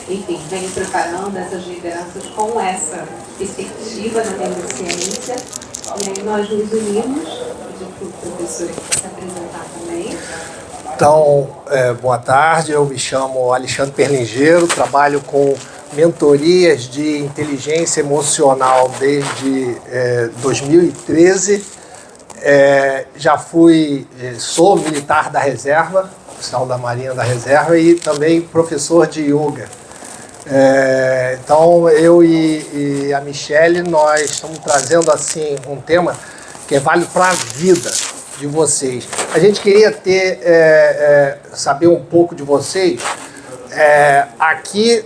enfim, vem preparando essas lideranças com essa perspectiva na neurociência. E aí nós nos unimos, pedir para o professor se apresentar também. Então, boa tarde, eu me chamo Alexandre Perlingeiro, trabalho com mentorias de inteligência emocional desde 2013. Sou militar da reserva, oficial da Marinha da Reserva e também professor de yoga. Então, eu e a Michele, nós estamos trazendo assim um tema que é válido para a vida de vocês. A gente queria saber um pouco de vocês. Aqui,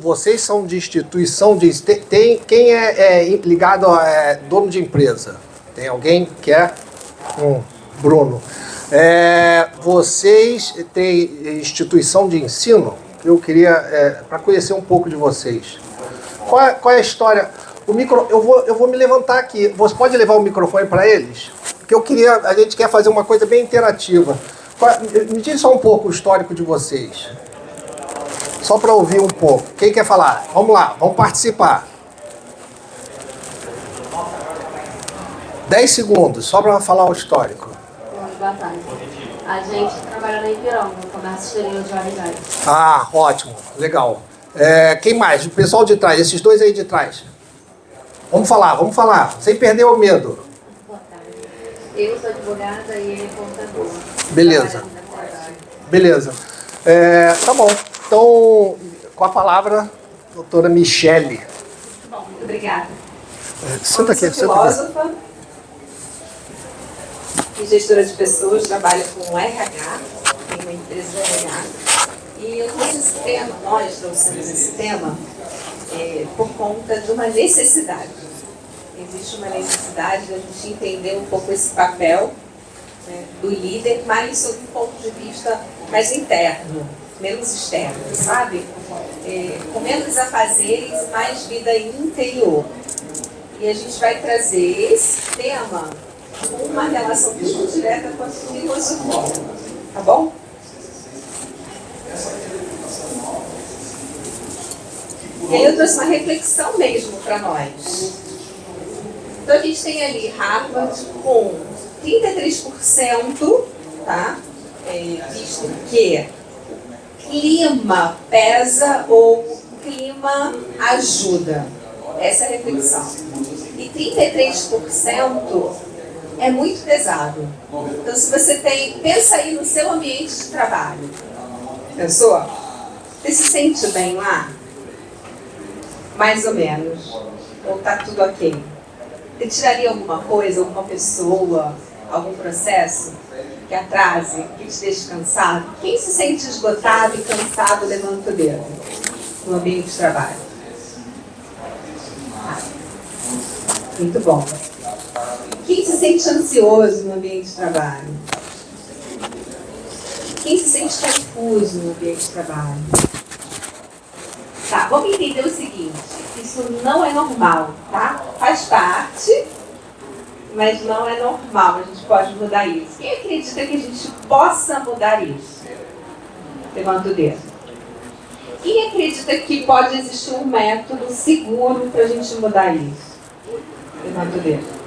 vocês são de instituição de... Quem é ligado a dono de empresa? Tem alguém que é? Bruno. Vocês têm instituição de ensino? Eu queria, para conhecer um pouco de vocês. Qual é a história? Eu vou me levantar aqui. Você pode levar o microfone para eles? Porque a gente quer fazer uma coisa bem interativa. Me diz só um pouco o histórico de vocês. Só para ouvir um pouco. Quem quer falar? Vamos lá, vamos participar. 10 segundos, só para falar o histórico. Boa tarde. A gente trabalha na Ipiranga, no comércio exterior de Arizona. Ah, ótimo, legal. Quem mais? O pessoal de trás, esses dois aí de trás. Vamos falar, sem perder o medo. Boa tarde. Eu sou advogada e ele é contador. Beleza. Tá bom. Então, com a palavra, doutora Michele. Bom, muito obrigada. Senta aqui, filósofa e gestora de pessoas, trabalho com RH, tenho uma empresa de RH. E eu trouxe esse tema, nós trouxemos esse tema por conta de uma necessidade. Existe uma necessidade de a gente entender um pouco esse papel, né, do líder, mas sob um ponto de vista mais interno, menos externo, sabe? Com menos afazeres, mais vida interior. E a gente vai trazer esse tema com uma relação muito direta com a filosofia, tá bom? E aí eu trouxe uma reflexão mesmo para nós. Então a gente tem ali Harvard com 33%, tá? Visto que clima pesa ou clima ajuda. Essa é a reflexão. E 33% é muito pesado. Então, se você pensa aí no seu ambiente de trabalho. Pensou? Você se sente bem lá? Mais ou menos. Ou tá tudo ok? Você tiraria alguma coisa, alguma pessoa, algum processo que atrase, que te deixe cansado? Quem se sente esgotado e cansado, levanta o dedo no ambiente de trabalho. Muito bom. Quem se sente ansioso no ambiente de trabalho? Quem se sente confuso no ambiente de trabalho? Tá, vamos entender o seguinte, isso não é normal, tá? Faz parte, mas não é normal, a gente pode mudar isso. Quem acredita que a gente possa mudar isso? Levanta o dedo. Quem acredita que pode existir um método seguro para a gente mudar isso? Levanta o dedo.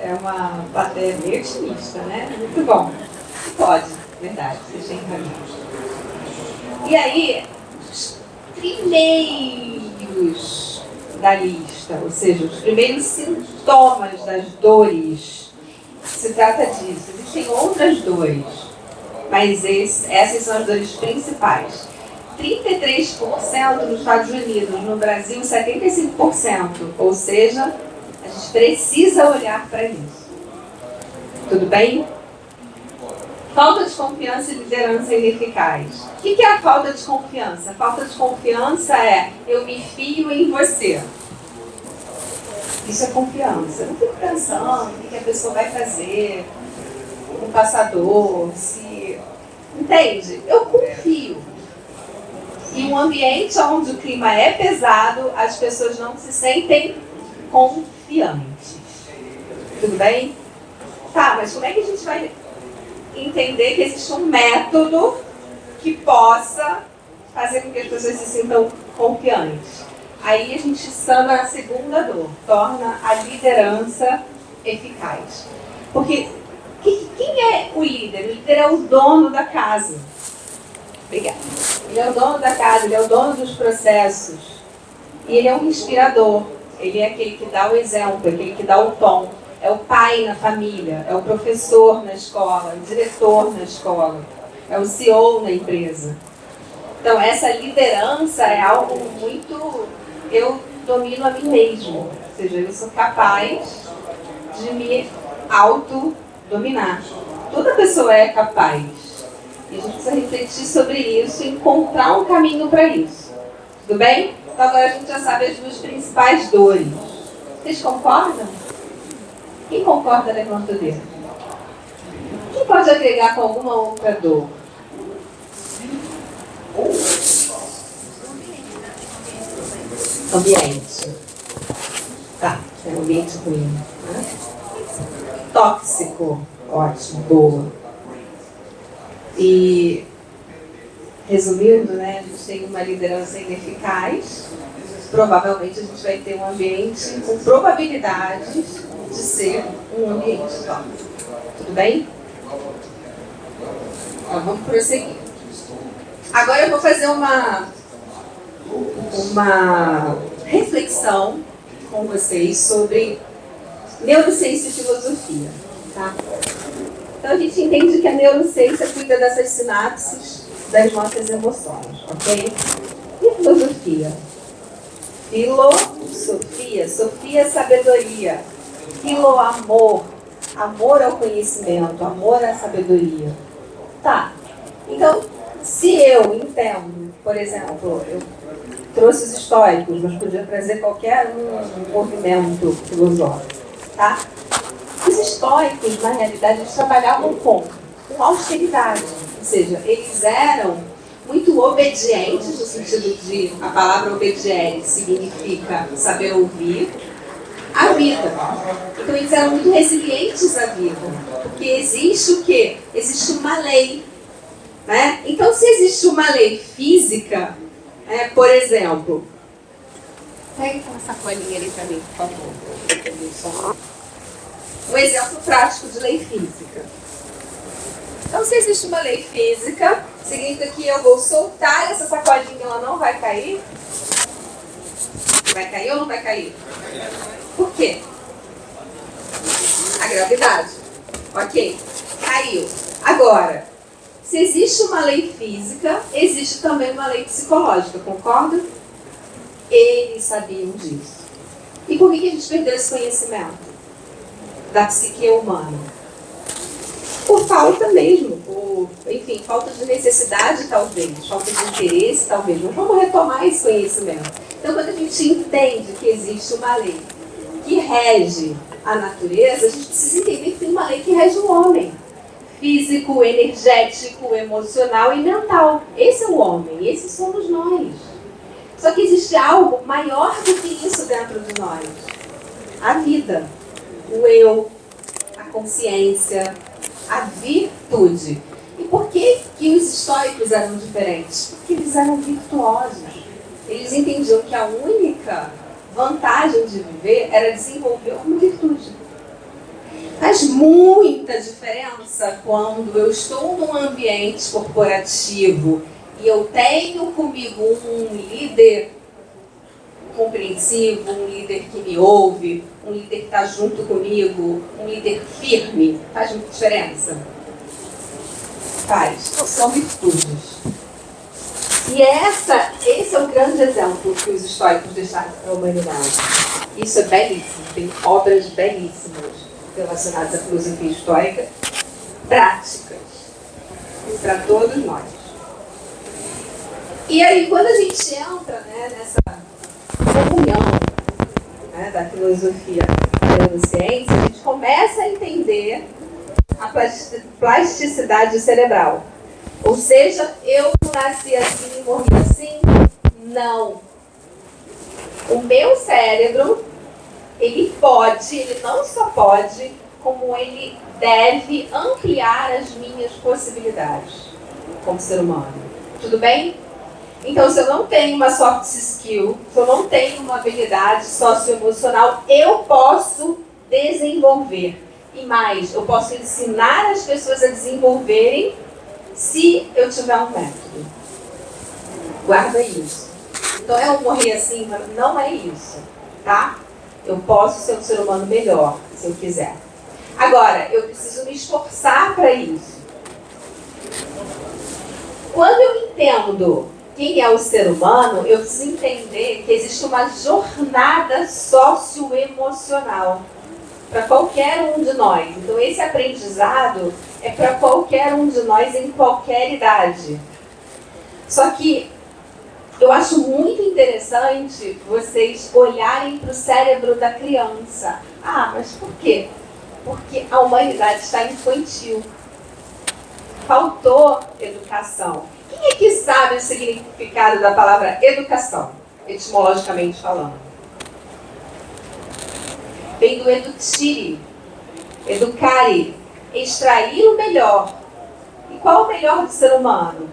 É uma plateia bem otimista, né? Muito bom. Pode, verdade, vocês têm razão. E aí, os primeiros da lista, ou seja, os primeiros sintomas das dores, se trata disso. Existem outras dores, mas essas são as dores principais. 33% nos Estados Unidos, no Brasil 75%, ou seja, a gente precisa olhar para isso. Tudo bem? Falta de confiança e liderança ineficaz. O que é a falta de confiança? A falta de confiança é eu me fio em você. Isso é confiança. Eu não fico pensando o que a pessoa vai fazer, um passador, se... Entende? Eu confio. E um ambiente onde o clima é pesado, as pessoas não se sentem confiantes. Tudo bem? Tá, mas como é que a gente vai entender que existe um método que possa fazer com que as pessoas se sintam confiantes. Aí a gente sana a segunda dor, torna a liderança eficaz. Porque quem é o líder? O líder é o dono da casa. Obrigada. Ele é o dono da casa, ele é o dono dos processos. E ele é um inspirador. Ele é aquele que dá o exemplo, aquele que dá o tom. É o pai na família, é o professor na escola, é o diretor na escola, é o CEO na empresa. Então, essa liderança é algo muito... Eu domino a mim mesmo. Ou seja, eu sou capaz de me autodominar. Toda pessoa é capaz. E a gente precisa refletir sobre isso e encontrar um caminho para isso. Tudo bem? Então, agora a gente já sabe as duas principais dores. Vocês concordam? Quem concorda, levanta o dedo. Quem pode agregar com alguma outra dor? Ambiente. Tá, é um ambiente ruim. Né? Tóxico. Ótimo, boa. E, resumindo, né, a gente tem uma liderança ineficaz. Provavelmente a gente vai ter um ambiente com probabilidades de ser um ambiente tóxico. Tudo bem? Então, vamos prosseguir. Agora eu vou fazer uma reflexão com vocês sobre neurociência e filosofia. Tá? Então a gente entende que a neurociência cuida dessas sinapses das nossas emoções, ok? E a filosofia? Filosofia, Sofia é sabedoria, filo amor, amor ao conhecimento, amor à sabedoria. Tá, então se eu entendo, por exemplo, eu trouxe os estoicos, mas podia trazer qualquer movimento filosófico, tá? Os estoicos, na realidade, eles trabalhavam com austeridade, ou seja, eles eram muito obedientes, no sentido de a palavra obediente significa saber ouvir a vida. Então eles eram muito resilientes à vida, porque existe o quê? Existe uma lei, né? Então se existe uma lei física, por exemplo, pega aquela sacolinha ali para mim, por favor. Um exemplo prático de lei física. Então, se existe uma lei física, significa que eu vou soltar essa sacolinha e ela não vai cair? Vai cair ou não vai cair? Por quê? A gravidade. Ok, caiu. Agora, se existe uma lei física, existe também uma lei psicológica, concorda? Eles sabiam disso. E por que a gente perdeu esse conhecimento da psique humana? Por falta mesmo, enfim, falta de necessidade talvez, falta de interesse talvez, mas vamos retomar esse conhecimento. Então, quando a gente entende que existe uma lei que rege a natureza, a gente precisa entender que tem uma lei que rege o homem. Físico, energético, emocional e mental. Esse é o homem, esses somos nós. Só que existe algo maior do que isso dentro de nós. A vida, o eu, a consciência, a virtude. E por que os estoicos eram diferentes? Porque eles eram virtuosos. Eles entendiam que a única vantagem de viver era desenvolver uma virtude. Faz muita diferença quando eu estou num ambiente corporativo e eu tenho comigo um líder compreensivo, um líder que me ouve, um líder que está junto comigo, um líder firme. Faz muita diferença? Faz. São virtudes. E esse é o grande exemplo que os estoicos deixaram para a humanidade. Isso é belíssimo. Tem obras belíssimas relacionadas à filosofia estoica, práticas, para todos nós. E aí, quando a gente entra, nessa comunhão, da filosofia e da neurociência, a gente começa a entender a plasticidade cerebral. Ou seja, eu nasci assim e morri assim? Não. O meu cérebro, ele não só pode, como ele deve ampliar as minhas possibilidades como ser humano. Tudo bem? Então, se eu não tenho uma soft skill, se eu não tenho uma habilidade socioemocional, eu posso desenvolver. E mais, eu posso ensinar as pessoas a desenvolverem se eu tiver um método. Guarda isso. Então, é um morrer assim? Não é isso, tá? Eu posso ser um ser humano melhor, se eu quiser. Agora, eu preciso me esforçar para isso. Quando eu entendo quem é o ser humano, eu preciso entender que existe uma jornada socioemocional para qualquer um de nós. Então, esse aprendizado é para qualquer um de nós em qualquer idade. Só que eu acho muito interessante vocês olharem para o cérebro da criança. Ah, mas por quê? Porque a humanidade está infantil. Faltou educação. Quem é que sabe o significado da palavra educação, etimologicamente falando? Vem do edutire, educare, extrair o melhor. E qual o melhor do ser humano?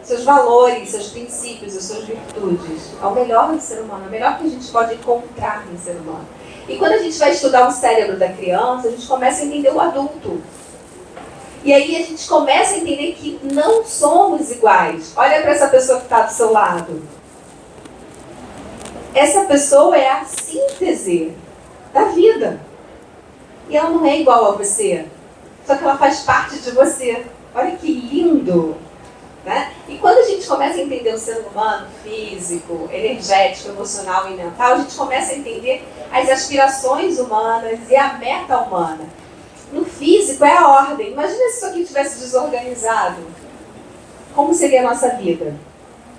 Seus valores, seus princípios, as suas virtudes. É o melhor do ser humano, é o melhor que a gente pode encontrar no ser humano. E quando a gente vai estudar o cérebro da criança, a gente começa a entender o adulto. E aí a gente começa a entender que não somos iguais. Olha para essa pessoa que está do seu lado. Essa pessoa é a síntese da vida. E ela não é igual a você. Só que ela faz parte de você. Olha que lindo! Né? E quando a gente começa a entender o ser humano físico, energético, emocional e mental, a gente começa a entender as aspirações humanas e a meta humana. No físico é a ordem. Imagina se isso aqui tivesse desorganizado. Como seria a nossa vida?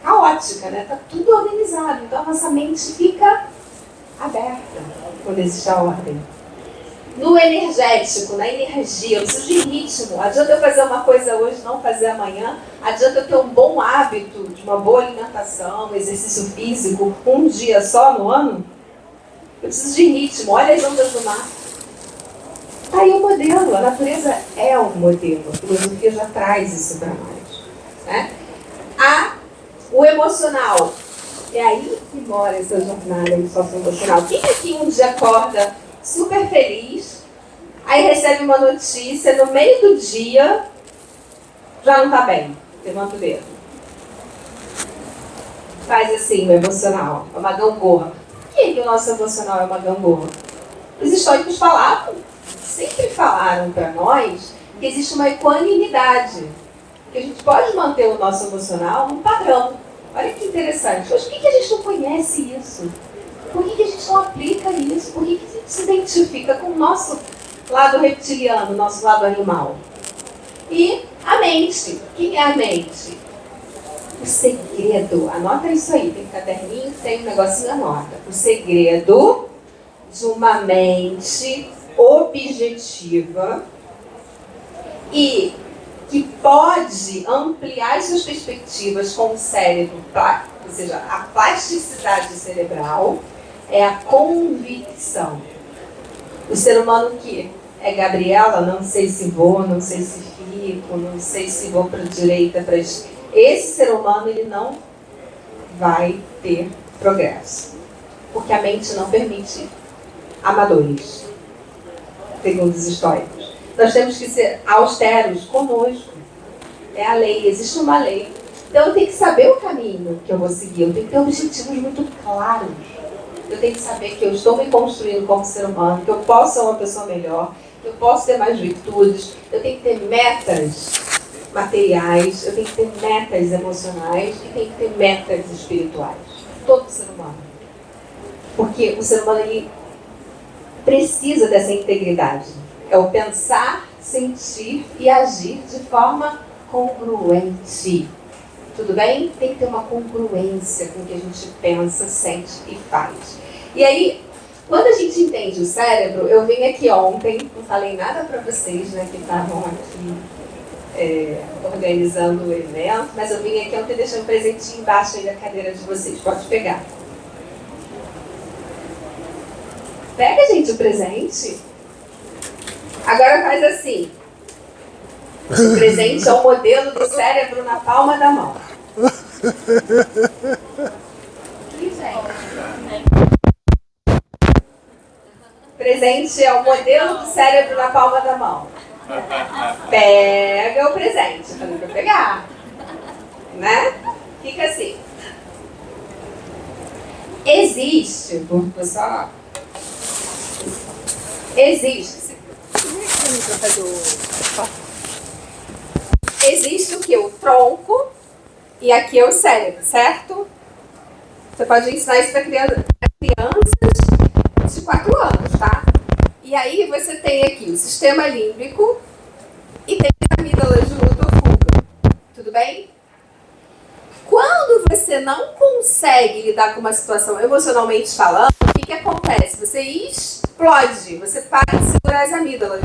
Caótica, né? Está tudo organizado. Então a nossa mente fica aberta quando existe a ordem. No energético, na energia, eu preciso de ritmo. Adianta eu fazer uma coisa hoje, não fazer amanhã. Adianta eu ter um bom hábito de uma boa alimentação, exercício físico, um dia só no ano. Eu preciso de ritmo. Olha as ondas do mar. Está aí o modelo. A natureza é um modelo. A filosofia já traz isso para nós. Né? O emocional. É aí que mora essa jornada socioemocional. Quem aqui um dia acorda super feliz, aí recebe uma notícia, no meio do dia, já não está bem? Levanta o dedo. Faz assim, o emocional. É uma gangorra. Por que o nosso emocional é uma gangorra? Os históricos sempre falaram para nós que existe uma equanimidade, que a gente pode manter o nosso emocional num padrão. Olha que interessante. Mas por que a gente não conhece isso? Por que a gente não aplica isso? Por que a gente se identifica com o nosso lado reptiliano, nosso lado animal? E a mente. Quem é a mente? O segredo. Anota isso aí. Tem um caderninho, tem um negocinho, anota. O segredo de uma mente objetiva e que pode ampliar as suas perspectivas com o cérebro, ou seja, a plasticidade cerebral, é a convicção. O ser humano que é Gabriela, não sei se vou, não sei se fico, não sei se vou para a direita, para a esquerda. Esse ser humano, ele não vai ter progresso. Porque a mente não permite amadores, segundo os históricos. Nós temos que ser austeros conosco. É a lei, existe uma lei. Então eu tenho que saber o caminho que eu vou seguir, eu tenho que ter objetivos muito claros. Eu tenho que saber que eu estou me construindo como ser humano, que eu posso ser uma pessoa melhor, que eu posso ter mais virtudes, eu tenho que ter metas materiais, eu tenho que ter metas emocionais e tenho que ter metas espirituais. Todo ser humano. Porque o ser humano, ele precisa dessa integridade. É o pensar, sentir e agir de forma congruente. Tudo bem? Tem que ter uma congruência com o que a gente pensa, sente e faz. E aí, quando a gente entende o cérebro, eu vim aqui ontem, não falei nada para vocês, né, que estavam aqui organizando o evento, mas eu vim aqui ontem e deixei um presentinho embaixo aí da cadeira de vocês. Pode pegar. Pega, gente, o presente. Agora faz assim. O presente é o modelo do cérebro na palma da mão. Presente é o modelo do cérebro na palma da mão. Pega o presente. Eu falei pra pegar. Né? Fica assim. Existe, pessoal. Existe. Existe o que? O tronco e aqui é o cérebro, certo? Você pode ensinar isso para crianças de 4 anos, tá? E aí você tem aqui o sistema límbico e tem as amígdalas de luta ou fuga. Tudo bem? Quando você não consegue lidar com uma situação emocionalmente falando, o que acontece? Você explode, você para de segurar as amígdalas.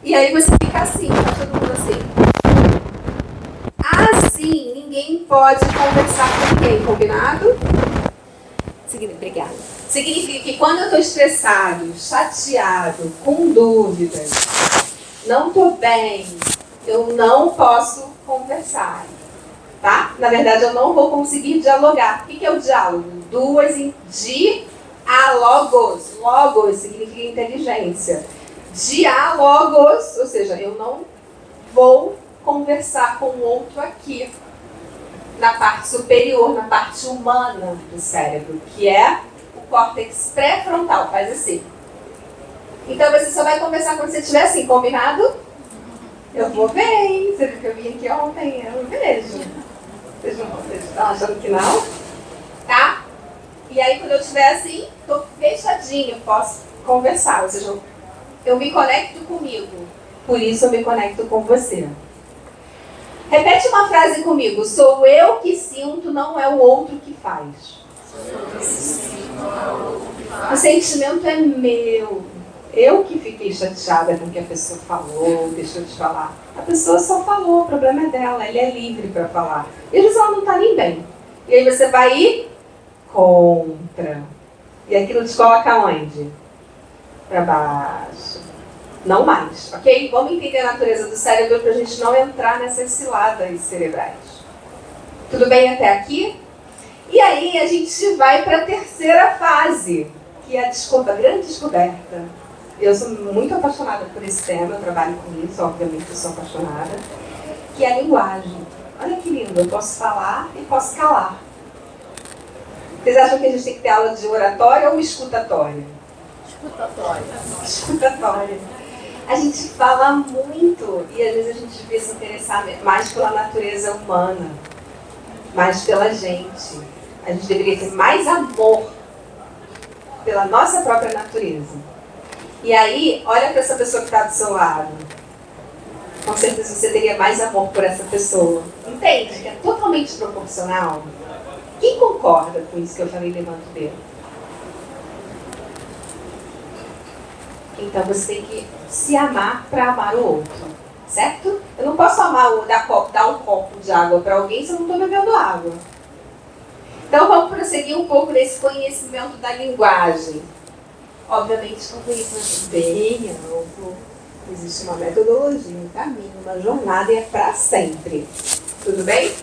E aí você fica assim, tá todo mundo assim. Assim, ninguém pode conversar com ninguém, combinado? Obrigada. Significa que quando eu estou estressado, chateado, com dúvidas, não estou bem, eu não posso conversar. Tá? Na verdade, eu não vou conseguir dialogar. O que é o diálogo? Diálogos. Logos significa inteligência. Diálogos, ou seja, eu não vou conversar com o outro aqui, na parte superior, na parte humana do cérebro, que é o córtex pré-frontal. Faz assim. Então, você só vai conversar quando você estiver assim, combinado? Eu vou ver, hein? Você viu que eu vim aqui ontem? Eu vejo. Vocês estão achando que não? Tá? E aí, quando eu estiver assim, estou fechadinho, posso conversar. Ou seja, eu me conecto comigo. Por isso, eu me conecto com você. Repete uma frase comigo. Sou eu que sinto, não é o outro que faz. O sentimento é meu. Eu que fiquei chateada com o que a pessoa falou, deixou de falar. A pessoa só falou, o problema é dela, ela é livre para falar. E às vezes ela não está nem bem. E aí você vai ir contra. E aquilo te coloca onde? Para baixo. Não mais, ok? Vamos entender a natureza do cérebro para a gente não entrar nessas ciladas cerebrais. Tudo bem até aqui? E aí a gente vai para a terceira fase, que é a grande descoberta. Eu sou muito apaixonada por esse tema, eu trabalho com isso, obviamente eu sou apaixonada, que é a linguagem. Olha que lindo, eu posso falar e posso calar. Vocês acham que a gente tem que ter aula de oratória ou escutatória? Escutatória. A gente fala muito e às vezes a gente devia se interessar mais pela natureza humana, mais pela gente. A gente deveria ter mais amor pela nossa própria natureza. E aí, olha para essa pessoa que está do seu lado. Com certeza você teria mais amor por essa pessoa. Entende? Que é totalmente proporcional. Quem concorda com isso que eu falei? Levanta o dedo. Então você tem que se amar para amar o outro. Certo? Eu não posso amar dar um copo de água para alguém se eu não estou bebendo água. Então vamos prosseguir um pouco nesse conhecimento da linguagem. Obviamente com conhecimento bem amplo. Existe uma metodologia, um caminho, uma jornada e é para sempre. Tudo bem?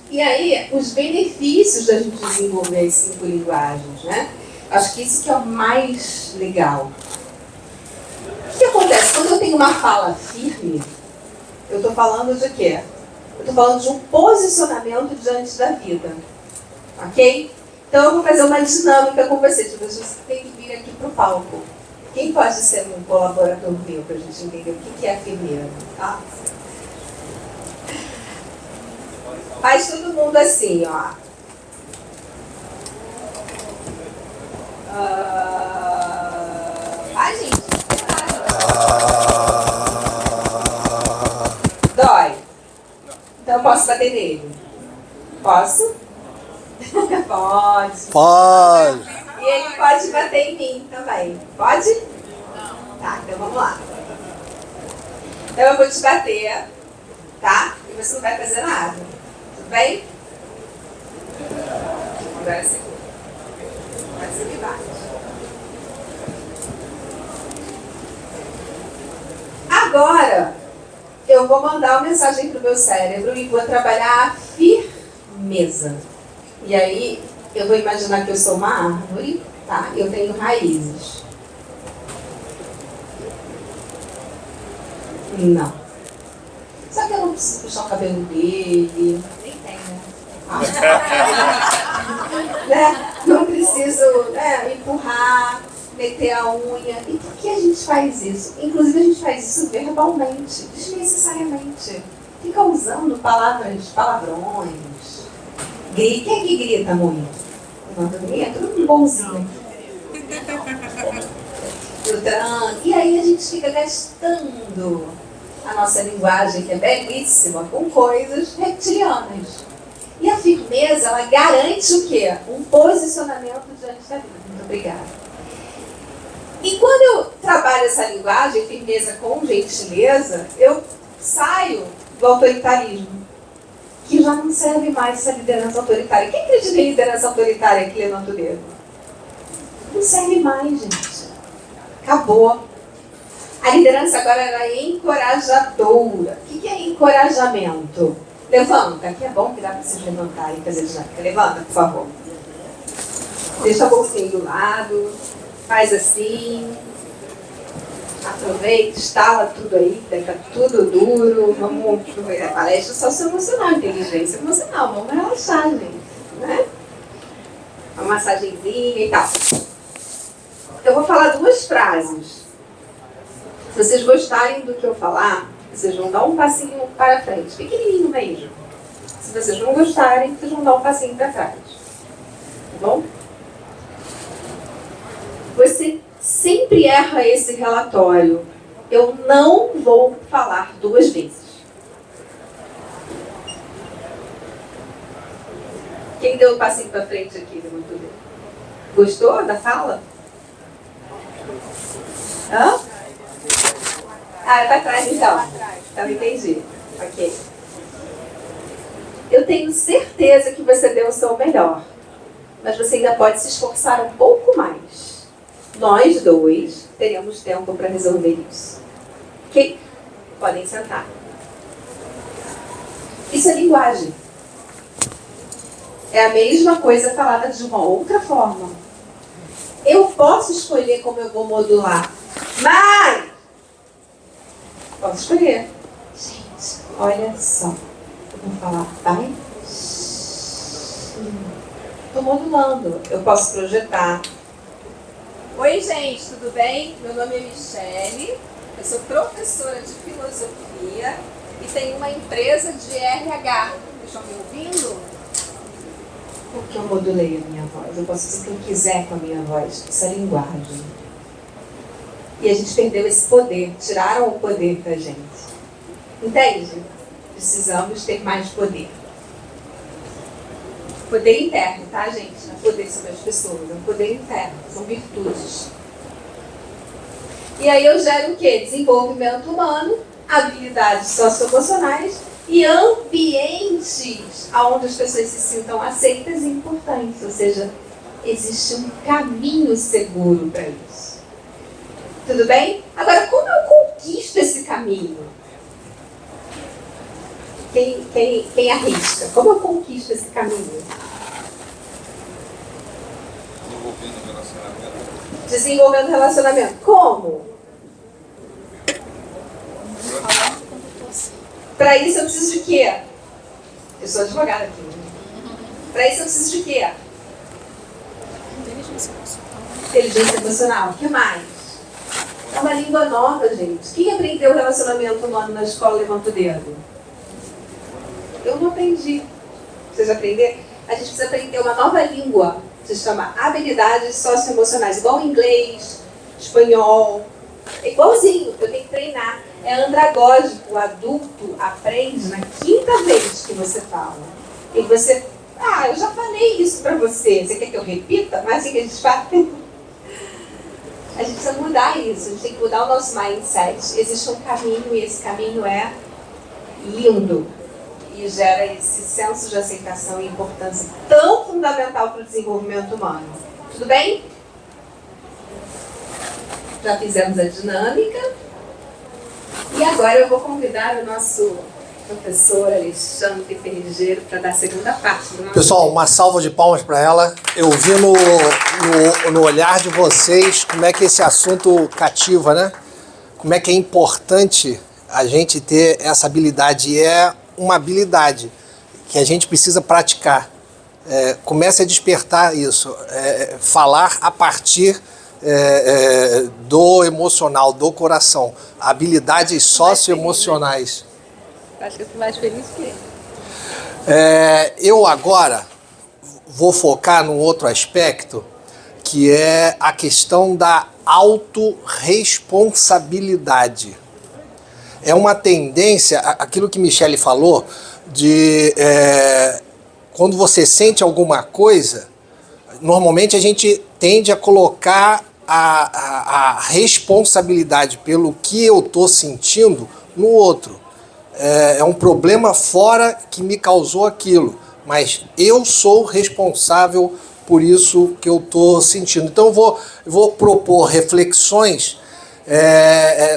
E aí, os benefícios da gente desenvolver as 5 linguagens, né? Acho que isso que é o mais legal. O que acontece? Quando eu tenho uma fala firme, eu estou falando de quê? Eu estou falando de um posicionamento diante da vida. Ok? Então eu vou fazer uma dinâmica com vocês. Você tem que vir aqui para o palco. Quem pode ser um colaborador meu para a gente entender o que é firmeza? Tá? Faz todo mundo assim, ó. Vai, gente. Dói. Então eu posso bater nele? Posso? Pode. Pode. E ele pode bater em mim também. Pode? Não. Tá, então vamos lá. Então eu vou te bater, tá? E você não vai fazer nada. Tudo bem? Agora sim. Agora você me bate. Agora, eu vou mandar uma mensagem para o meu cérebro e vou trabalhar a firmeza. E aí, eu vou imaginar que eu sou uma árvore, tá? Eu tenho raízes. Não. Só que eu não preciso puxar o cabelo dele. Nem tem, né? Né? Não preciso, né, empurrar, meter a unha. E por que a gente faz isso? Inclusive a gente faz isso verbalmente, desnecessariamente. Fica usando palavrões. Quem é que grita muito? É todo mundo bonzinho. E aí a gente fica gastando a nossa linguagem, que é belíssima, com coisas reptilianas. E a firmeza, ela garante o quê? Um posicionamento diante da vida. Muito obrigada. E quando eu trabalho essa linguagem, firmeza com gentileza, eu saio do autoritarismo, que já não serve mais essa liderança autoritária. Quem acredita em liderança autoritária aqui, levanta o dedo? Não serve mais, gente. Acabou. A liderança agora era encorajadora. O que é encorajamento? Levanta, que é bom que dá para vocês levantarem e fazer dinâmica. Levanta, por favor. Deixa a bolsinha do lado, faz assim. Aproveita, instala tudo aí, deixa tudo duro. Vamos aproveitar a palestra socioemocional, inteligência emocional. Vamos relaxar, gente. Né? Uma massagenzinha e tal. Eu vou falar duas frases. Se vocês gostarem do que eu falar, vocês vão dar um passinho para frente, pequenininho mesmo. Se vocês não gostarem, vocês vão dar um passinho para trás. Tá bom? Você sempre erra esse relatório. Eu não vou falar duas vezes. Quem deu um passinho para frente aqui? Gostou da fala? Hã? Ah, é para trás então. Então entendi. Ok. Eu tenho certeza que você deu o seu melhor. Mas você ainda pode se esforçar um pouco mais. Nós dois teremos tempo para resolver isso. Ok? Podem sentar. Isso é linguagem. É a mesma coisa falada de uma outra forma. Eu posso escolher como eu vou modular. Mas posso escolher. Gente, olha só. Eu vou falar, vai. Estou modulando. Eu posso projetar. Oi, gente, tudo bem? Meu nome é Michele. Eu sou professora de filosofia e tenho uma empresa de RH. Estão me ouvindo? Porque eu modulei a minha voz. Eu posso dizer o que eu quiser com a minha voz. Isso é linguagem. E a gente perdeu esse poder. Tiraram o poder da gente. Entende? Precisamos ter mais poder. Poder interno, tá, gente? Não é poder sobre as pessoas. É um poder interno. São virtudes. E aí eu gero o quê? Desenvolvimento humano, habilidades socioemocionais e ambientes onde as pessoas se sintam aceitas e importantes. Ou seja, existe um caminho seguro para isso. Tudo bem? Agora, como eu conquisto esse caminho? Quem arrisca? Como eu conquisto esse caminho? Desenvolvendo relacionamento. Desenvolvendo relacionamento. Como? Para isso eu preciso de quê? Eu sou advogada aqui. Para isso eu preciso de quê? Inteligência emocional. O que mais? É uma língua nova, gente. Quem aprendeu relacionamento humano na escola, levanta o dedo. Eu não aprendi. Vocês aprenderam? A gente precisa aprender uma nova língua. Se chama habilidades socioemocionais. Igual inglês, espanhol. É igualzinho. Eu tenho que treinar. É andragógico. O adulto aprende na quinta vez que você fala. E você... Ah, eu já falei isso pra você. Você quer que eu repita? Mas assim que a gente faz. A gente precisa mudar isso. A gente tem que mudar o nosso mindset. Existe um caminho e esse caminho é lindo. E gera esse senso de aceitação e importância tão fundamental para o desenvolvimento humano. Tudo bem? Já fizemos a dinâmica. E agora eu vou convidar o nosso professor Alexandre Ferrigeiro para dar a segunda parte do nosso... Pessoal, uma salva de palmas para ela. Eu vi no olhar de vocês como é que esse assunto cativa, né? Como é que é importante a gente ter essa habilidade. E é uma habilidade que a gente precisa praticar. Comece a despertar isso. Falar a partir do emocional, do coração. Habilidades socioemocionais. Acho que eu estou mais feliz que ele. Eu agora vou focar num outro aspecto, que é a questão da autorresponsabilidade. É uma tendência, aquilo que Michele falou, de quando você sente alguma coisa, normalmente a gente tende a colocar a responsabilidade pelo que eu estou sentindo no outro. É um problema fora que me causou aquilo, mas eu sou responsável por isso que eu estou sentindo. Então eu vou propor reflexões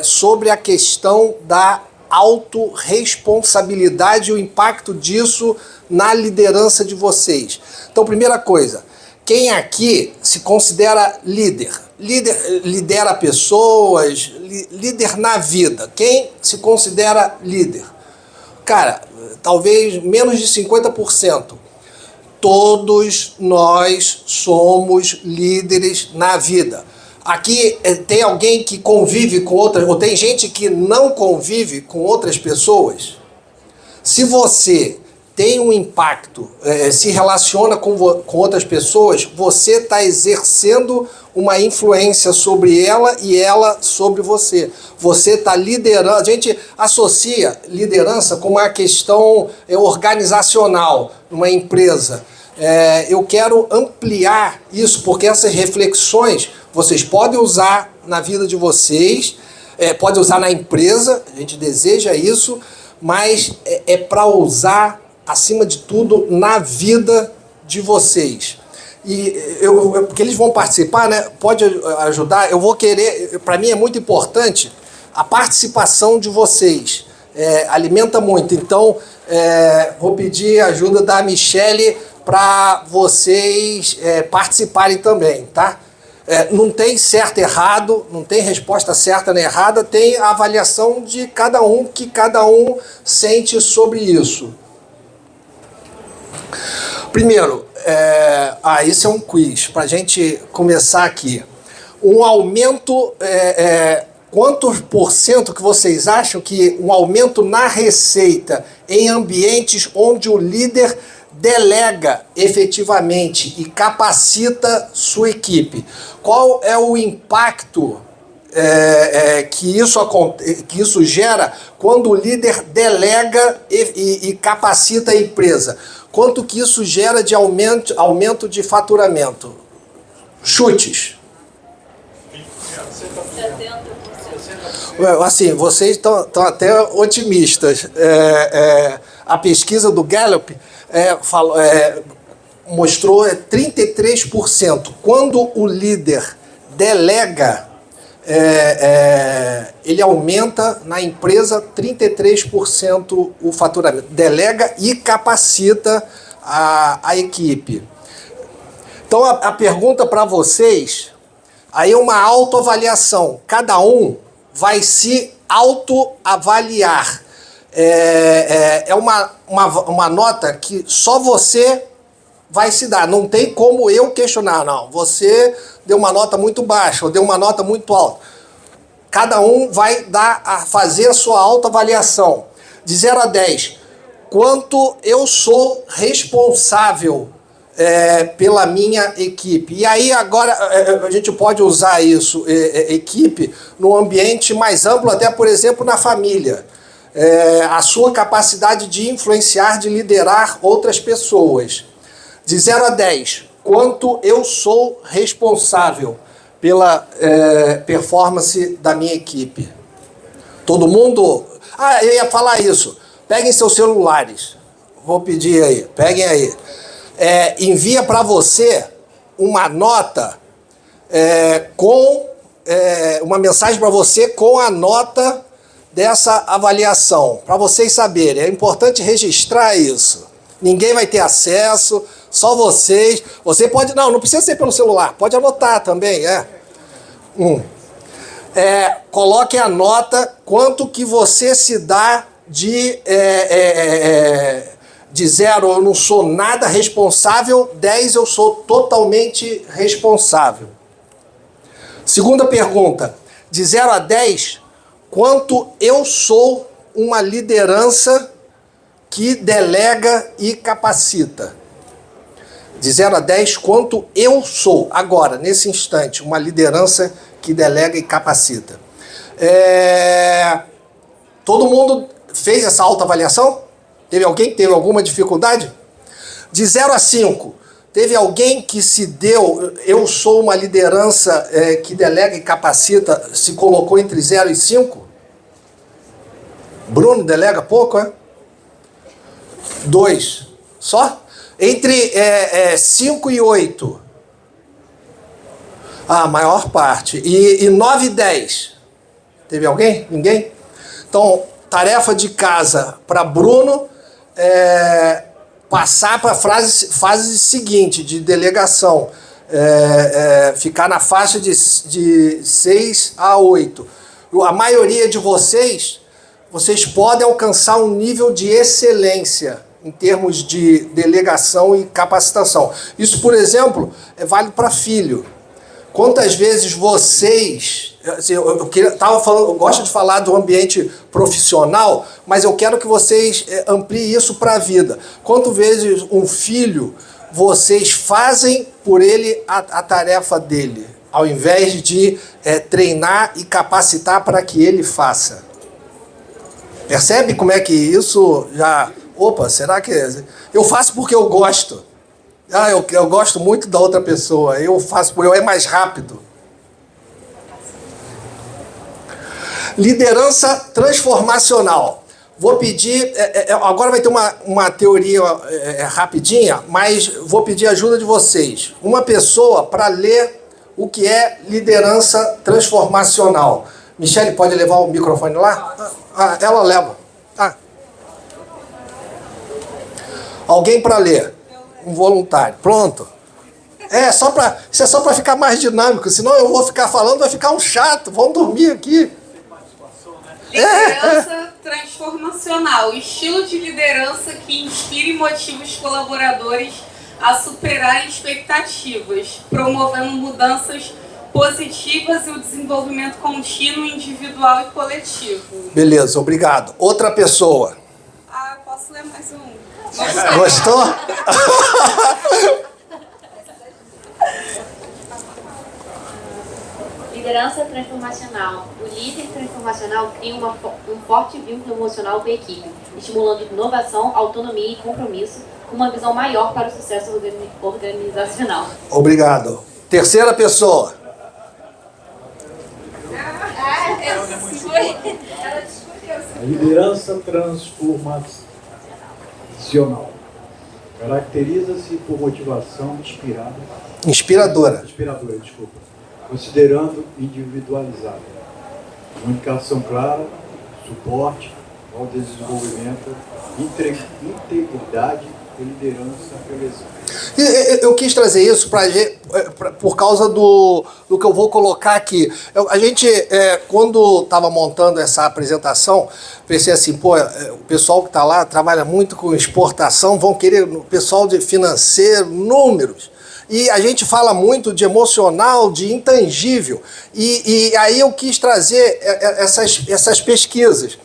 sobre a questão da autorresponsabilidade e o impacto disso na liderança de vocês. Então, primeira coisa, quem aqui se considera líder? Lidera pessoas, líder na vida. Quem se considera líder? Cara, talvez menos de 50%. Todos nós somos líderes na vida. Aqui tem alguém que convive com outras, ou tem gente que não convive com outras pessoas? Se você tem um impacto, se relaciona com outras pessoas, você está exercendo uma influência sobre ela e ela sobre você. Você está liderando. A gente associa liderança com uma questão organizacional numa empresa. Eu quero ampliar isso, porque essas reflexões vocês podem usar na vida de vocês, podem usar na empresa, a gente deseja isso, mas é para usar, acima de tudo, na vida de vocês. E porque eles vão participar, né? Pode ajudar. Eu vou querer, para mim é muito importante a participação de vocês. Alimenta muito. Então, vou pedir a ajuda da Michele para vocês participarem também, tá? Não tem certo e errado, não tem resposta certa nem errada, tem a avaliação de cada um, que cada um sente sobre isso. Primeiro, isso é um quiz, para a gente começar aqui. Um aumento, quantos por cento que vocês acham que um aumento na receita em ambientes onde o líder delega efetivamente e capacita sua equipe? Qual é o impacto que isso gera quando o líder delega e capacita a empresa? Quanto que isso gera de aumento de faturamento? Chutes. 70%. Assim, vocês estão até otimistas. A pesquisa do Gallup mostrou 33%. Quando o líder delega, ele aumenta na empresa 33% o faturamento. Delega e capacita a equipe. Então a pergunta para vocês, aí é uma autoavaliação. Cada um vai se autoavaliar. É uma nota que só você vai se dar. Não tem como eu questionar, não. Você deu uma nota muito baixa ou deu uma nota muito alta. Cada um vai fazer a sua autoavaliação. De 0 a 10, quanto eu sou responsável pela minha equipe. E aí agora a gente pode usar isso, equipe, no ambiente mais amplo, até por exemplo na família. A sua capacidade de influenciar, de liderar outras pessoas. De 0 a 10, quanto eu sou responsável pela performance da minha equipe. Todo mundo... eu ia falar isso. Peguem seus celulares. Vou pedir aí. Peguem aí. Envia para você uma nota com... uma mensagem para você com a nota dessa avaliação, para vocês saberem. É importante registrar isso. Ninguém vai ter acesso, só vocês. Você pode... Não precisa ser pelo celular, pode anotar também, coloque a nota quanto que você se dá de 0, eu não sou nada responsável, 10, eu sou totalmente responsável. Segunda pergunta, de 0 a 10, quanto eu sou uma liderança que delega e capacita? De 0 a 10, quanto eu sou, agora, nesse instante, uma liderança que delega e capacita? Todo mundo fez essa autoavaliação? Teve alguém que teve alguma dificuldade? De 0 a 5, teve alguém que se deu, eu sou uma liderança que delega e capacita, se colocou entre 0 e 5? Bruno delega pouco, 2. Só? Entre 5 e 8. A maior parte. E 9 e 10? Teve alguém? Ninguém? Então, tarefa de casa para Bruno, passar para a fase seguinte, de delegação. Ficar na faixa de 6 a 8. A maioria de vocês podem alcançar um nível de excelência em termos de delegação e capacitação. Isso, por exemplo, é válido para filho. Quantas vezes vocês... Assim, eu gosto de falar do ambiente profissional, mas eu quero que vocês ampliem isso para a vida. Quantas vezes um filho, vocês fazem por ele a tarefa dele, ao invés de treinar e capacitar para que ele faça? Percebe como é que isso já... Opa, será que... Eu faço porque eu gosto. Eu gosto muito da outra pessoa. Eu faço porque é mais rápido. Liderança transformacional. Vou pedir... agora vai ter uma teoria rapidinha, mas vou pedir a ajuda de vocês. Uma pessoa para ler o que é liderança transformacional. Michele, pode levar o microfone lá? Ela leva. Alguém para ler? Um voluntário. Pronto. Isso é só para ficar mais dinâmico, senão eu vou ficar falando, vai ficar um chato. Vamos dormir aqui. Liderança transformacional. Estilo de liderança que inspira e motiva os colaboradores a superar expectativas, promovendo mudanças positivas e o desenvolvimento contínuo, individual e coletivo. Beleza, obrigado. Outra pessoa. Posso ler mais um? Gostou? Liderança transformacional. O líder transformacional cria um forte vínculo emocional com a equipe, estimulando inovação, autonomia e compromisso, com uma visão maior para o sucesso organizacional. Obrigado. Terceira pessoa. A liderança transformacional caracteriza-se por motivação inspiradora, considerando individualizada, comunicação clara, suporte ao desenvolvimento, integridade e liderança relevante. Eu quis trazer isso por causa do que eu vou colocar aqui. A gente, quando estava montando essa apresentação, pensei assim, o pessoal que está lá trabalha muito com exportação, vão querer, o pessoal de financeiro, números. E a gente fala muito de emocional, de intangível. E aí eu quis trazer essas pesquisas.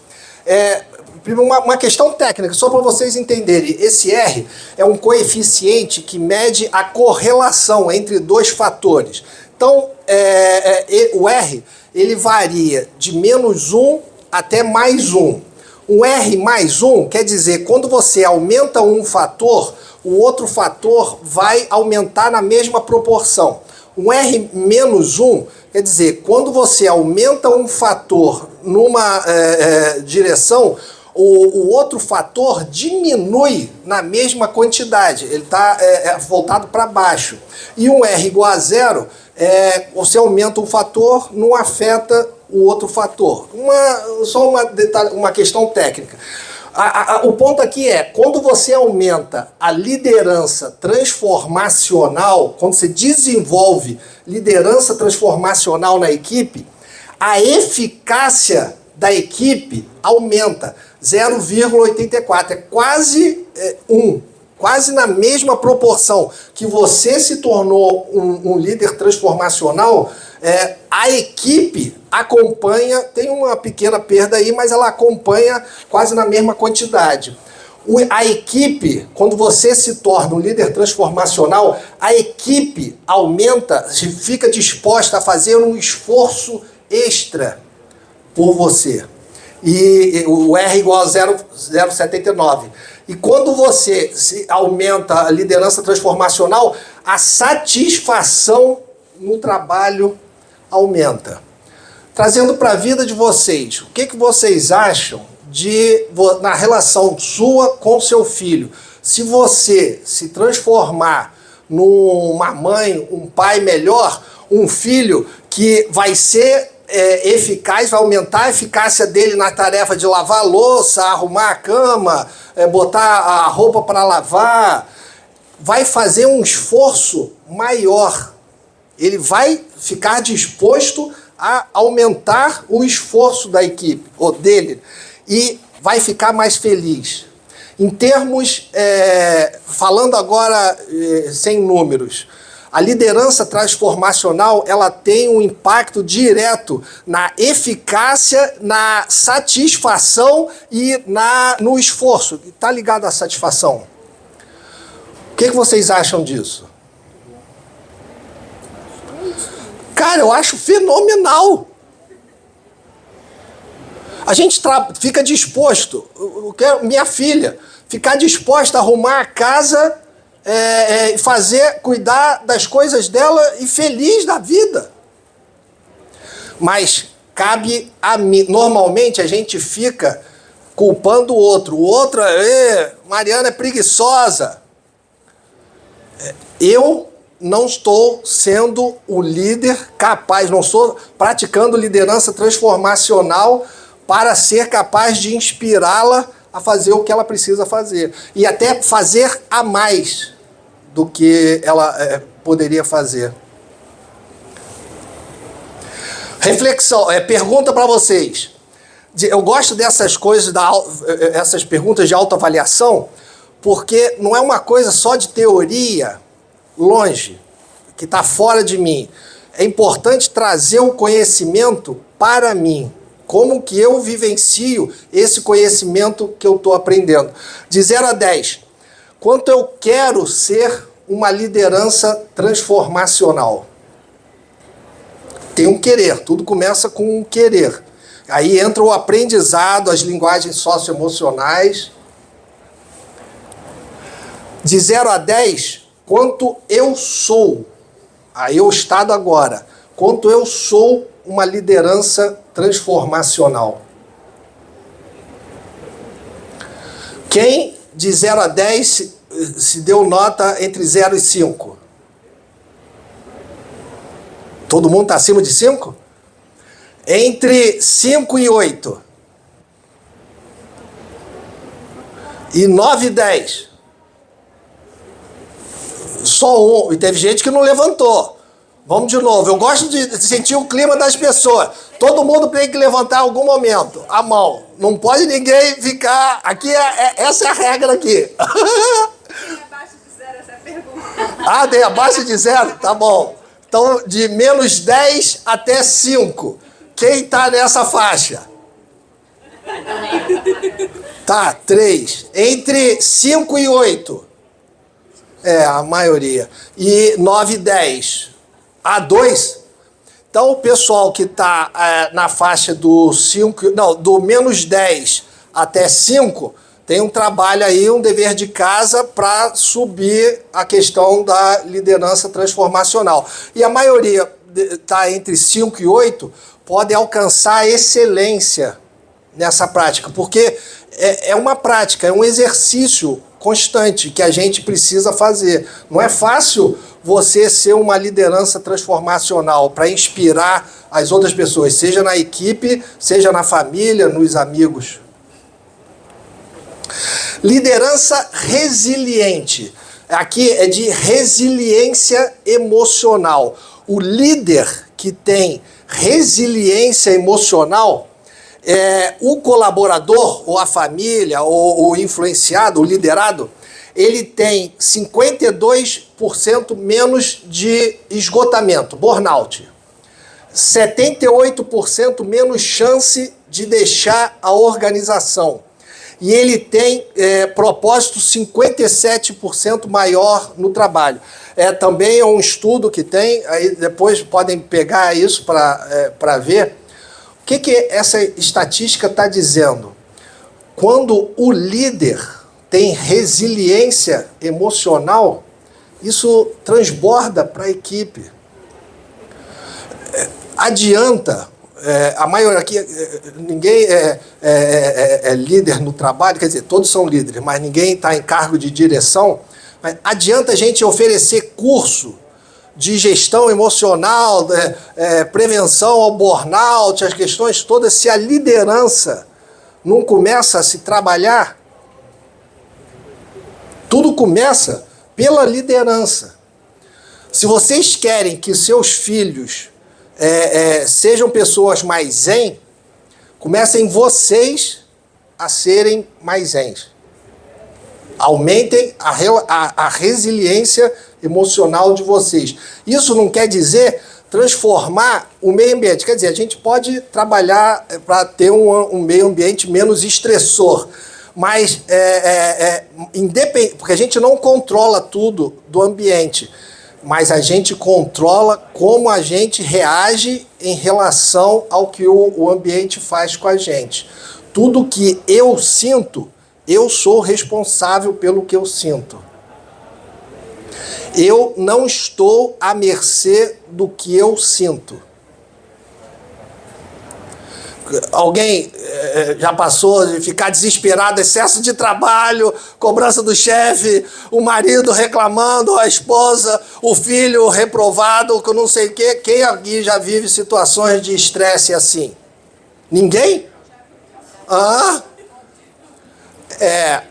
Uma questão técnica, só para vocês entenderem. Esse R é um coeficiente que mede a correlação entre dois fatores. Então, o R ele varia de -1 até +1. Um R mais 1 quer dizer, quando você aumenta um fator, o outro fator vai aumentar na mesma proporção. Um R menos 1 quer dizer, quando você aumenta um fator numa direção, o outro fator diminui na mesma quantidade, ele está voltado para baixo. E um R igual a zero, você aumenta um fator, não afeta o outro fator. Só uma questão técnica. O ponto aqui é, quando você aumenta a liderança transformacional, quando você desenvolve liderança transformacional na equipe, a eficácia da equipe aumenta 0,84. É quase 1. Quase na mesma proporção que você se tornou um líder transformacional, a equipe acompanha, tem uma pequena perda aí, mas ela acompanha quase na mesma quantidade. A equipe, quando você se torna um líder transformacional, a equipe aumenta, fica disposta a fazer um esforço extra por você. E o R igual a 0,79. E quando você aumenta a liderança transformacional, a satisfação no trabalho aumenta. Trazendo para a vida de vocês, o que vocês acham na relação sua com seu filho? Se você se transformar numa mãe, um pai melhor, um filho que vai ser eficaz, vai aumentar a eficácia dele na tarefa de lavar a louça, arrumar a cama, botar a roupa para lavar, vai fazer um esforço maior. Ele vai ficar disposto a aumentar o esforço da equipe, ou dele, e vai ficar mais feliz. Em termos, falando agora sem números, a liderança transformacional, ela tem um impacto direto na eficácia, na satisfação e no esforço. Está ligado à satisfação. O que vocês acham disso? Cara, eu acho fenomenal. A gente fica disposto, minha filha, ficar disposta a arrumar a casa, cuidar das coisas dela e feliz da vida. Mas cabe a mim. Normalmente a gente fica culpando o outro. O outro Mariana é preguiçosa. Eu não estou sendo o líder capaz, não estou praticando liderança transformacional para ser capaz de inspirá-la a fazer o que ela precisa fazer. E até fazer a mais do que ela poderia fazer. Reflexão, pergunta para vocês. Eu gosto dessas coisas, essas perguntas de autoavaliação, porque não é uma coisa só de teoria, longe, que está fora de mim. É importante trazer o conhecimento para mim. Como que eu vivencio esse conhecimento que eu estou aprendendo. De 0 a 10, quanto eu quero ser uma liderança transformacional? Tem um querer, tudo começa com um querer. Aí entra o aprendizado, as linguagens socioemocionais. De 0 a 10, quanto eu sou, aí o estado agora, quanto eu sou uma liderança transformacional. Quem de 0 a 10 se deu nota entre 0 e 5? Todo mundo está acima de 5? Entre 5 e 8. E 9 e 10. Só um. E teve gente que não levantou. Vamos de novo. Eu gosto de sentir o clima das pessoas. Todo mundo tem que levantar em algum momento a mão. Não pode ninguém ficar... Aqui essa é a regra aqui. Tem abaixo de 0 essa pergunta. Tem abaixo de 0? Tá bom. Então, de menos 10 até 5. Quem está nessa faixa? Tá, 3. Entre 5 e 8. A maioria. E 9 e 10. A 2. Então, o pessoal que está na faixa do menos 10 até 5, tem um trabalho aí, um dever de casa para subir a questão da liderança transformacional. E a maioria está entre 5 e 8, pode alcançar excelência nessa prática, porque é uma prática, é um exercício constante que a gente precisa fazer. Não é fácil você ser uma liderança transformacional para inspirar as outras pessoas, seja na equipe, seja na família, nos amigos. Liderança resiliente. Aqui é de resiliência emocional. O líder que tem resiliência emocional, o colaborador, ou a família, ou o influenciado, o liderado, ele tem 52% menos de esgotamento, burnout. 78% menos chance de deixar a organização. E ele tem propósito 57% maior no trabalho. Também é um estudo que tem, aí depois podem pegar isso para ver. O que essa estatística está dizendo? Quando o líder tem resiliência emocional, isso transborda para a equipe. Adianta, a maioria aqui, ninguém é líder no trabalho, quer dizer, todos são líderes, mas ninguém está em cargo de direção. Mas adianta a gente oferecer curso de gestão emocional, prevenção ao burnout, as questões todas, se a liderança não começa a se trabalhar. Tudo começa pela liderança. Se vocês querem que seus filhos sejam pessoas mais zen, comecem vocês a serem mais zens. Aumentem a resiliência emocional de vocês. Isso não quer dizer transformar o meio ambiente. Quer dizer, a gente pode trabalhar para ter um meio ambiente menos estressor, mas independente, porque a gente não controla tudo do ambiente, mas a gente controla como a gente reage em relação ao que o ambiente faz com a gente. Tudo que eu sinto, eu sou responsável pelo que eu sinto. Eu não estou à mercê do que eu sinto. Alguém já passou de ficar desesperado, excesso de trabalho, cobrança do chefe, o marido reclamando, a esposa, o filho reprovado, que eu não sei o quê. Quem aqui já vive situações de estresse assim? Ninguém?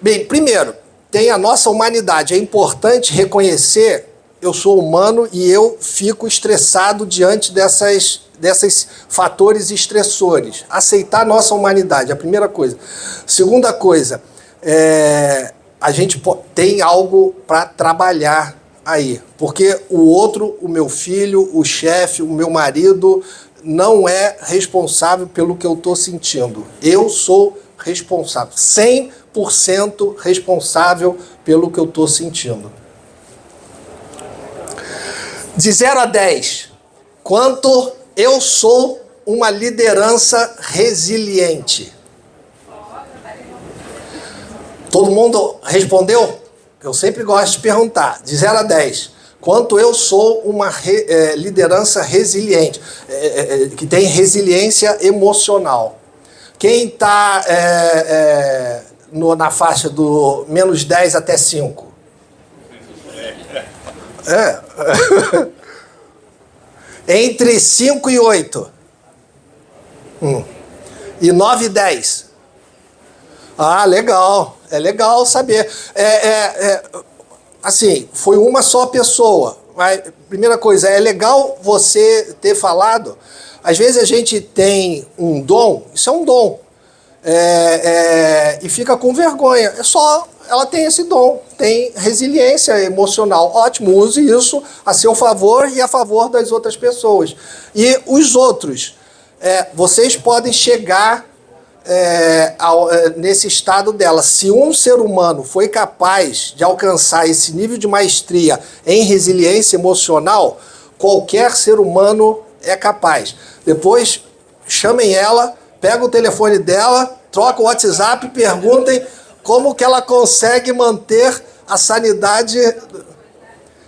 Bem, primeiro, tem a nossa humanidade. É importante reconhecer, eu sou humano e eu fico estressado diante desses fatores estressores. Aceitar nossa humanidade, a primeira coisa. Segunda coisa, a gente tem algo para trabalhar aí. Porque o outro, o meu filho, o chefe, o meu marido, não é responsável pelo que eu estou sentindo. Eu sou responsável, 100% responsável pelo que eu estou sentindo. De 0 a 10, quanto eu sou uma liderança resiliente? Todo mundo respondeu? Eu sempre gosto de perguntar. De 0 a 10, quanto eu sou uma liderança resiliente, que tem resiliência emocional? Quem está na faixa do menos 10 até 5? Entre 5 e 8. E 9 e 10. Ah, legal. É legal saber. Assim, foi uma só pessoa. Mas, primeira coisa, é legal você ter falado. Às vezes a gente tem um dom, isso é um dom, e fica com vergonha. É só, ela tem esse dom, tem resiliência emocional. Ótimo, use isso a seu favor e a favor das outras pessoas. E os outros, vocês podem chegar nesse estado dela. Se um ser humano foi capaz de alcançar esse nível de maestria em resiliência emocional, qualquer ser humano é capaz. Depois, chamem ela, pega o telefone dela, troca o WhatsApp, perguntem como que ela consegue manter a sanidade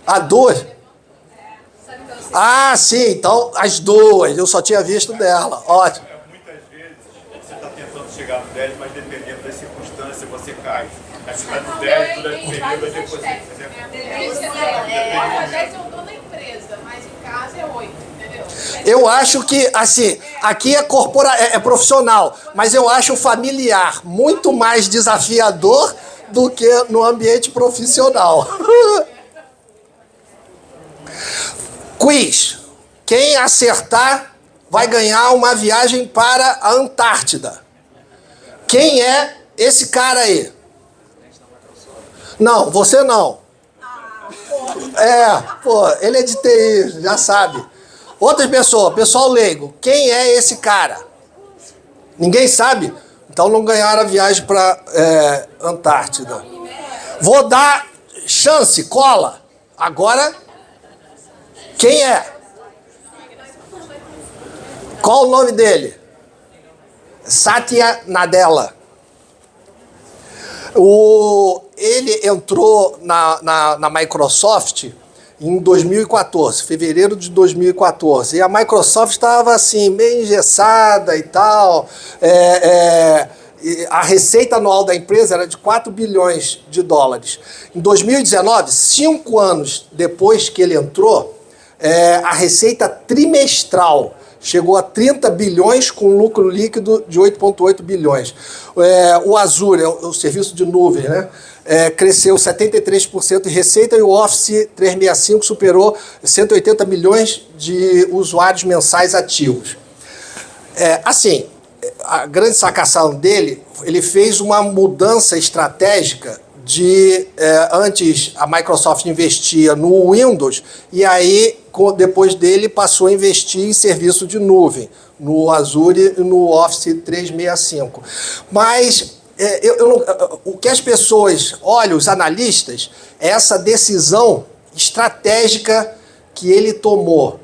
a duas. Ah, sim, então as duas, eu só tinha visto dela. Ótimo. Muitas vezes você está tentando chegar chegar no 10, mas dependendo das circunstâncias você cai. Aí você está no 10, durante o período, depois você quiser. Nota 10 eu dou na empresa, mas em casa é 8, entendeu? Eu acho que, assim, aqui é profissional, mas eu acho familiar muito mais desafiador do que no ambiente profissional. Quiz. Quem acertar vai ganhar uma viagem para a Antártida. Quem é esse cara aí? Não, você não. Ele é de TI, já sabe. Outra pessoa, pessoal leigo. Quem é esse cara? Ninguém sabe? Então não ganharam a viagem para Antártida. Vou dar chance, cola. Agora, quem é? Qual o nome dele? Satya Nadella. Ele entrou na Microsoft em 2014, fevereiro de 2014. E a Microsoft estava assim, meio engessada e tal. A receita anual da empresa era de 4 bilhões de dólares. Em 2019, 5 anos depois que ele entrou, a receita trimestral chegou a 30 bilhões com lucro líquido de 8,8 bilhões. O Azure, o serviço de nuvem, né? Cresceu 73% em receita e o Office 365 superou 180 milhões de usuários mensais ativos. Assim, a grande sacação dele, ele fez uma mudança estratégica antes a Microsoft investia no Windows e aí depois dele passou a investir em serviço de nuvem, no Azure e no Office 365. Mas o que as pessoas olham, os analistas, é essa decisão estratégica que ele tomou.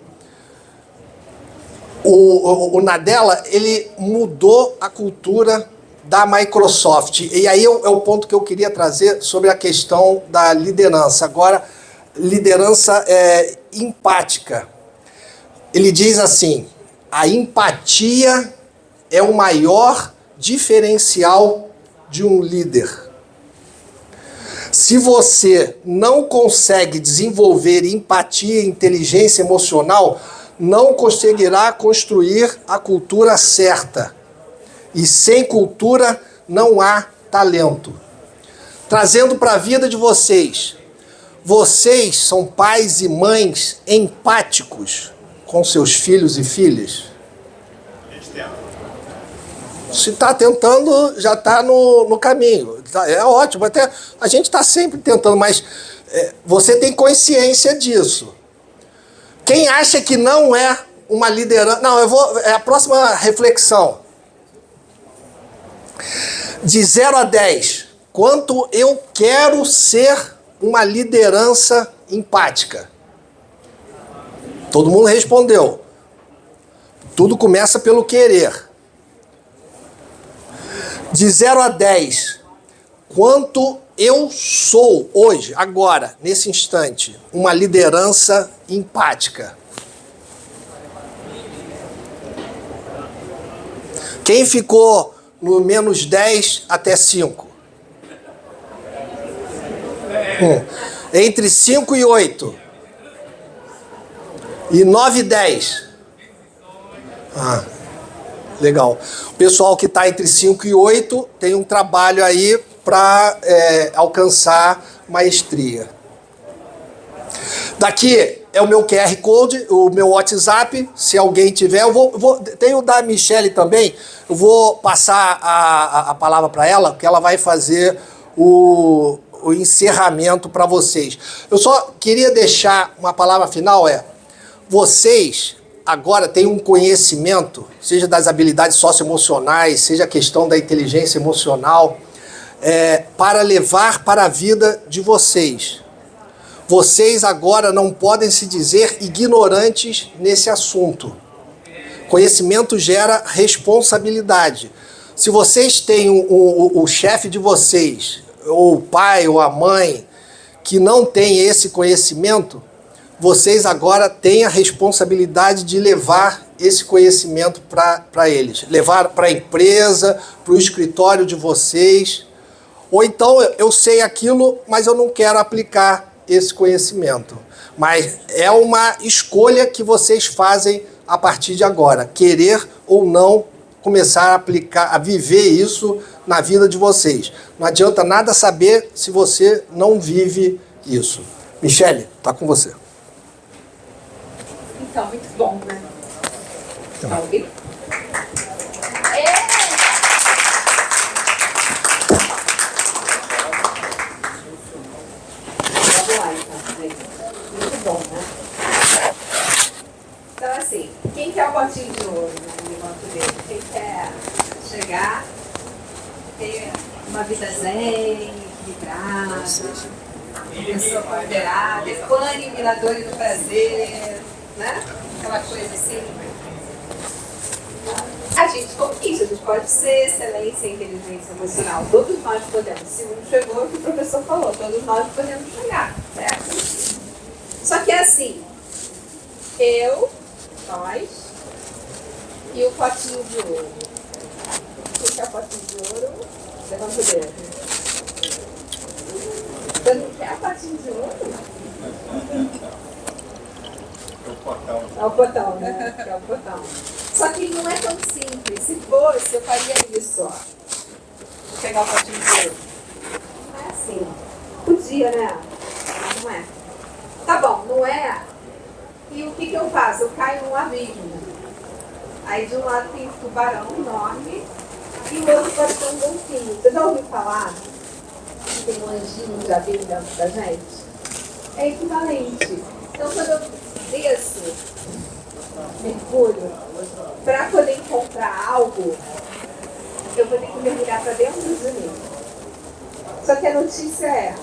O Nadella, ele mudou a cultura da Microsoft. E aí é o ponto que eu queria trazer sobre a questão da liderança. Agora, liderança empática. Ele diz assim, a empatia é o maior diferencial de um líder. Se você não consegue desenvolver empatia e inteligência emocional, não conseguirá construir a cultura certa. E sem cultura não há talento. Trazendo para a vida de vocês, vocês são pais e mães empáticos com seus filhos e filhas? Se está tentando, já está no caminho. É ótimo, até a gente está sempre tentando, mas você tem consciência disso. Quem acha que não é uma liderança... Não, é a próxima reflexão. De 0 a 10, quanto eu quero ser uma liderança empática? Todo mundo respondeu. Tudo começa pelo querer. De 0 a 10, quanto eu sou hoje, agora, nesse instante, uma liderança empática? Quem ficou no menos 10 até 5? Entre 5 e 8. E 9 e 10. Legal. O pessoal que está entre 5 e 8 tem um trabalho aí para alcançar maestria. Daqui é o meu QR Code, o meu WhatsApp, se alguém tiver. Tem o da Michele também, eu vou passar a palavra para ela, que ela vai fazer o encerramento para vocês. Eu só queria deixar uma palavra final, vocês agora têm um conhecimento, seja das habilidades socioemocionais, seja a questão da inteligência emocional, para levar para a vida de vocês. Vocês agora não podem se dizer ignorantes nesse assunto. Conhecimento gera responsabilidade. Se vocês têm o chefe de vocês, ou o pai ou a mãe, que não tem esse conhecimento, vocês agora têm a responsabilidade de levar esse conhecimento para eles? Levar para a empresa, para o escritório de vocês? Ou então eu sei aquilo, mas eu não quero aplicar esse conhecimento. Mas é uma escolha que vocês fazem a partir de agora. Querer ou não começar a aplicar, a viver isso na vida de vocês. Não adianta nada saber se você não vive isso. Michele, tá com você. Então, muito bom, né? Salve. Vamos lá, então, gente. Muito bom, né? Então, assim, quem quer o botinho de ouro, né? Levanta o dedo. Quem quer chegar, ter uma vida zen, equilibrada, uma pessoa ponderada, equânime, miradora do prazer, né? Aquela coisa assim. A gente conquista, a gente pode ser excelência em inteligência emocional. Todos nós podemos. Se não chegou, o que o professor falou, todos nós podemos chegar, certo? Só que é assim, nós e o potinho de ouro. O que é o potinho de ouro? Levanta o dedo. Você não quer potinho de ouro? É o potão, né? É o potão. Só que não é tão simples. Se fosse, eu faria isso, ó. Vou pegar o potinho de ouro. Não é assim. Podia, né? Mas não é. Tá bom, não é. E o que eu faço? Eu caio num abismo. Aí de um lado tem um tubarão enorme e o outro pode ter um golfinho. Você já ouviu falar que tem um anjinho de abismo dentro da gente? É equivalente. Então quando eu desço, mergulho, para poder encontrar algo, eu vou ter que mergulhar para dentro de mim. Só que a notícia é,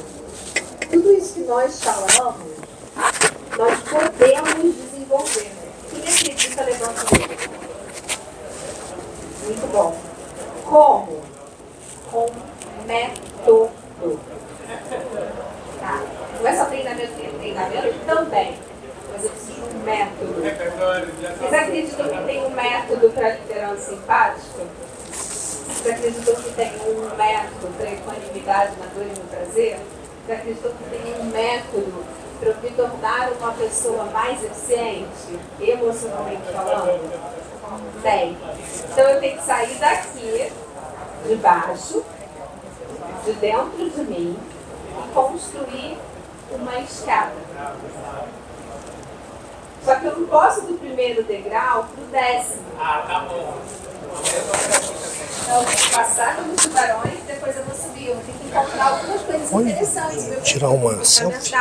tudo isso que nós falamos, nós podemos desenvolver. Quem acredita, levanta o dedo. Muito bom. Como? Com método. Tá? Não é só treinamento, treinamento também. Mas eu preciso de um método. Vocês acreditam que tem um método para liderança empática? Vocês acreditam que tem um método para equanimidade na dor e no prazer? Vocês acreditam que tem um método para eu me tornar uma pessoa mais eficiente, emocionalmente falando? Tem. Então eu tenho que sair daqui, de baixo, de dentro de mim, e construir uma escada. Só que eu não posso do primeiro degrau para o 10º. Tá bom. Então eu tenho que passar pelos tubarões e depois eu vou subir. Eu tenho que encontrar algumas coisas interessantes. Meu tirar uma selfie.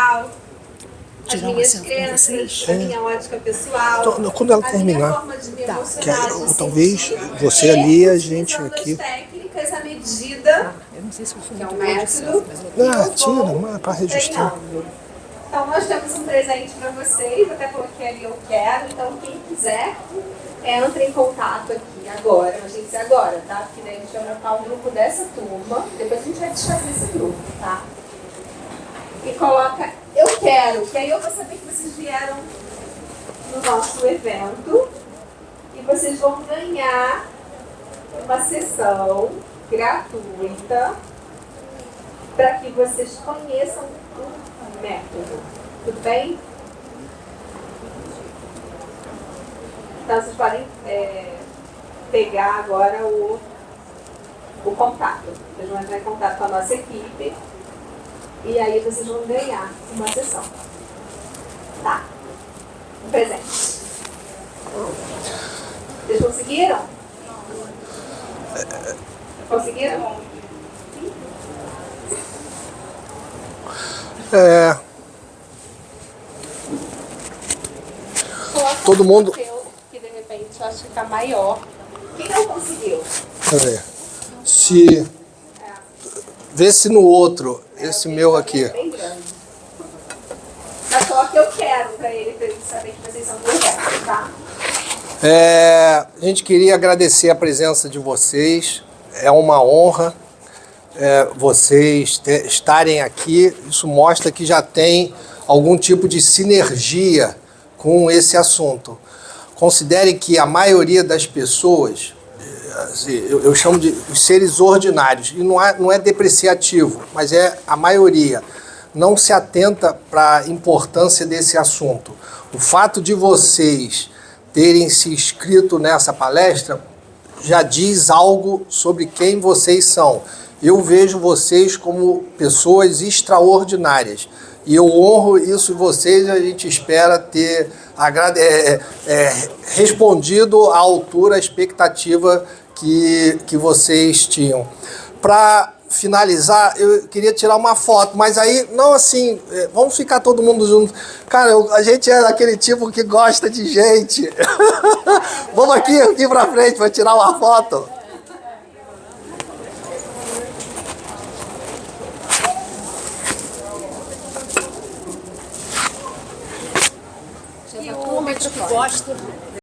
As minhas crenças, a minha ótica pessoal, então, quando ela terminar, forma de me emocionar, que, talvez você ali e a gente aqui. Técnicas à medida, que é um método, tira, para registrar. treinando. Então nós temos um presente para vocês, até coloquei ali eu quero, então quem quiser, entre em contato aqui agora, a gente agora, tá? Porque daí a gente vai montar um grupo dessa turma, depois a gente vai desfazer esse grupo, tá? E coloca eu quero, que aí eu vou saber que vocês vieram no nosso evento e vocês vão ganhar uma sessão gratuita para que vocês conheçam o método. Tudo bem? Então vocês podem pegar agora o contato. Vocês vão entrar em contato com a nossa equipe. E aí vocês vão ganhar uma sessão. Tá? Um presente. Vocês conseguiram? Conseguiram? Todo mundo. Que de repente eu acho que tá maior. Quem não conseguiu? Se. Vê se no outro, esse meu aqui. É bem grande. Mas só que eu quero pra ele saber que vocês são corretos, tá? A gente queria agradecer a presença de vocês. É uma honra vocês estarem aqui. Isso mostra que já tem algum tipo de sinergia com esse assunto. considere que a maioria das pessoas, assim, eu chamo de os seres ordinários, e não é depreciativo, mas é a maioria, não se atenta para a importância desse assunto. O fato de vocês terem se inscrito nessa palestra já diz algo sobre quem vocês são. Eu vejo vocês como pessoas extraordinárias. E eu honro isso em vocês e a gente espera ter respondido à altura a expectativa que vocês tinham. Para finalizar, eu queria tirar uma foto, mas aí, não assim, vamos ficar todo mundo junto. Cara, a gente é daquele tipo que gosta de gente. Vamos aqui pra frente para tirar uma foto. E o homem que gosta